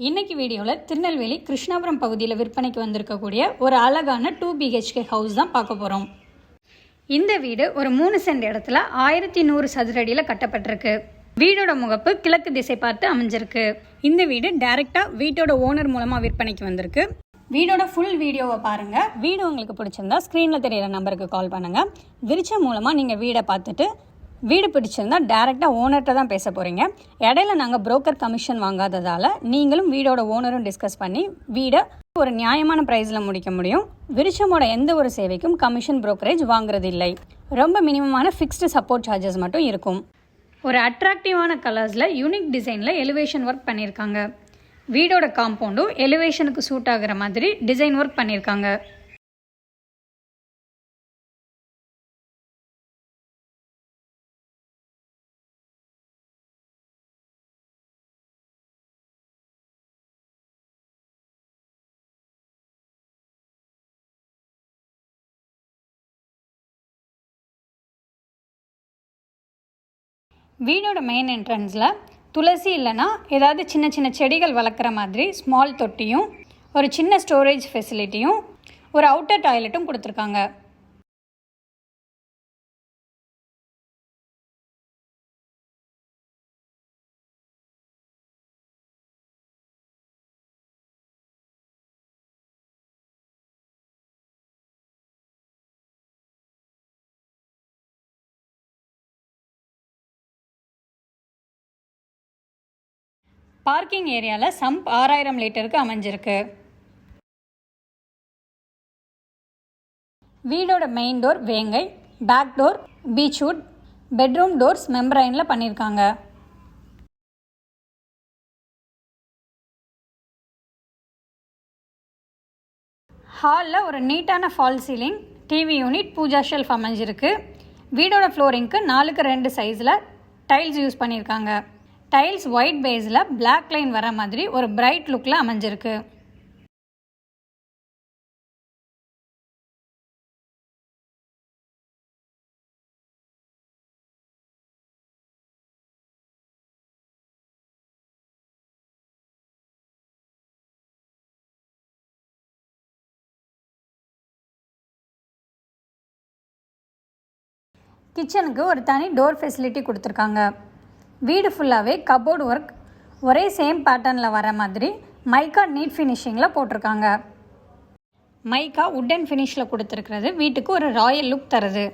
இன்னைக்கு வீடியோவில் திருநெல்வேலி கிருஷ்ணாபுரம் பகுதியில் விற்பனைக்கு வந்திருக்கக்கூடிய ஒரு அழகான 2 BHK ஹவுஸ் தான் பார்க்க போகிறோம். இந்த வீடு ஒரு 3 சென்ட் இடத்துல 1100 சதுரடியில் கட்டப்பட்டிருக்கு. வீடோட முகப்பு கிழக்கு திசை பார்த்து அமைஞ்சிருக்கு. இந்த வீடு டைரெக்டாக வீட்டோட ஓனர் மூலமாக விற்பனைக்கு வந்திருக்கு. வீடோட ஃபுல் வீடியோவை பாருங்கள். வீடு உங்களுக்கு பிடிச்சிருந்தா ஸ்க்ரீனில் தெரியிற நம்பருக்கு கால் பண்ணுங்கள். விரிச்ச மூலமாக நீங்கள் வீடை பார்த்துட்டு வீடு பிடிச்சிருந்தா டேரெக்டாக ஓனர்கிட்ட தான் பேச போகிறீங்க. இடையில நாங்கள் புரோக்கர் கமிஷன் வாங்காததால் நீங்களும் வீடோட ஓனரும் டிஸ்கஸ் பண்ணி வீடை ஒரு நியாயமான ப்ரைஸில் முடிக்க முடியும். விருச்சமோட எந்த ஒரு சேவைக்கும் கமிஷன் புரோக்கரேஜ் வாங்குறது இல்லை. ரொம்ப மினிமமான ஃபிக்ஸ்டு சப்போர்ட் சார்ஜஸ் மட்டும் இருக்கும். ஒரு அட்ராக்டிவான கலர்ஸில் யூனிக் டிசைனில் எலிவேஷன் ஒர்க் பண்ணியிருக்காங்க. வீடோட காம்பவுண்டும் எலிவேஷனுக்கு சூட் ஆகிற மாதிரி டிசைன் ஒர்க் பண்ணியிருக்காங்க. வீடோட மெயின் என்ட்ரன்ஸில் துளசி இல்லைன்னா ஏதாவது சின்ன சின்ன செடிகள் வளர்க்குற மாதிரி ஸ்மால் தொட்டியும் ஒரு சின்ன ஸ்டோரேஜ் ஃபெசிலிட்டியும் ஒரு அவுட்டர் டாய்லெட்டும் கொடுத்துருக்காங்க. பார்க்கிங் ஏரியாவில் சம்ப் 6000 லிட்டருக்கு அமைஞ்சிருக்கு. வீடோட மெயின் டோர் வேங்கை, back door beechwood, bedroom doors மெம்பரைனில் பண்ணியிருக்காங்க. ஹாலில் ஒரு நீட்டான fall ceiling, TV unit, puja shelf அமைஞ்சிருக்கு. வீடோட ஃப்ளோரிங்க்கு 4x2 சைஸில் டைல்ஸ் யூஸ் பண்ணியிருக்காங்க. டைல்ஸ் ஒயிட் பேஸில் பிளாக் லைன் வர மாதிரி ஒரு பிரைட் லுக்கில் அமைஞ்சிருக்கு. கிச்சனுக்கு ஒரு தனி டோர் ஃபெசிலிட்டி கொடுத்துருக்காங்க. வீடு ஃபுல்லாகவே கபோர்டு ஒர்க் ஒரே சேம் பேட்டர்னில் வர மாதிரி மைக்கா நீட் ஃபினிஷிங்கில் போட்டிருக்காங்க. மைக்கா உட்டன் ஃபினிஷில் கொடுத்துருக்கிறது வீட்டுக்கு ஒரு ராயல் லுக் தருது.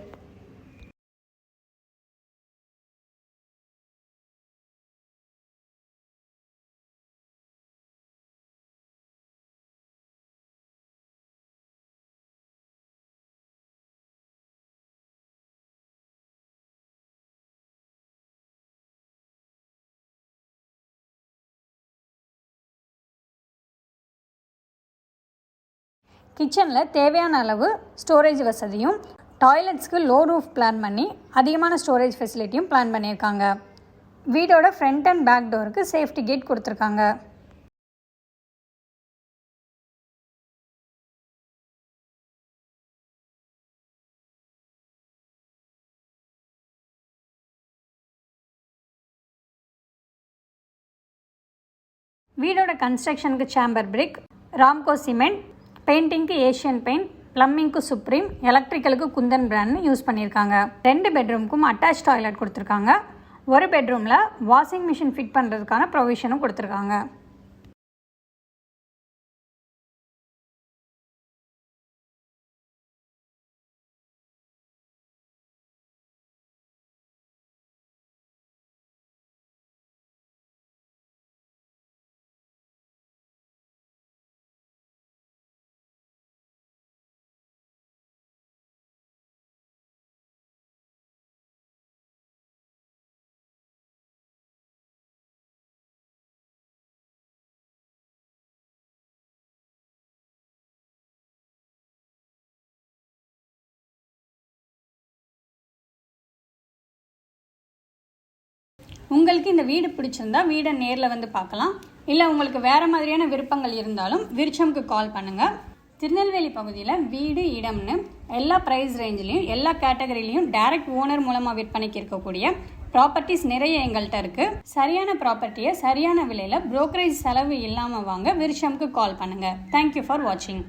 கிச்சனில் தேவையான அளவு ஸ்டோரேஜ் வசதியும் டாய்லெட்ஸ்க்கு லோ ரூஃப் பிளான் பண்ணி அதிகமான ஸ்டோரேஜ் ஃபெசிலிட்டியும் பிளான் பண்ணியிருக்காங்க. வீடோட ஃப்ரண்ட் அண்ட் பேக் டோருக்கு சேஃப்டி கேட் கொடுத்துருக்காங்க. வீடோட கன்ஸ்ட்ரக்ஷனுக்கு சேம்பர் பிரிக், ராம்கோ சிமெண்ட், பெயிண்டிங்க்கு ஏஷியன் பெயிண்ட், ப்ளம்பிங்க்கு சுப்ரீம், எலக்ட்ரிக்கலுக்கு குந்தன் பிராண்ட்னு யூஸ் பண்ணியிருக்காங்க. 2 பெட்ரூமுக்கும் அட்டாச் டாய்லெட் கொடுத்துருக்காங்க. ஒரு பெட்ரூமில் வாஷிங் மிஷின் ஃபிட் பண்ணுறதுக்கான ப்ரொவிஷனும் கொடுத்துருக்காங்க. உங்களுக்கு இந்த வீடு பிடிச்சிருந்தா வீடை நேரில் வந்து பார்க்கலாம். இல்லை உங்களுக்கு வேறு மாதிரியான விருப்பங்கள் இருந்தாலும் விருச்சம்க்கு கால் பண்ணுங்கள். திருநெல்வேலி பகுதியில் வீடு இடம்னு எல்லா ப்ரைஸ் ரேஞ்சிலையும் எல்லா கேட்டகரிலையும் டைரக்ட் ஓனர் மூலமாக விற்பனைக்கு இருக்கக்கூடிய ப்ராப்பர்ட்டிஸ் நிறைய எங்கள்கிட்ட இருக்குது. சரியான ப்ராப்பர்ட்டியை சரியான விலையில் புரோக்கரேஜ் செலவு இல்லாமல் வாங்க விருஷம்க்கு கால் பண்ணுங்கள். தேங்க்யூ ஃபார் வாட்சிங்.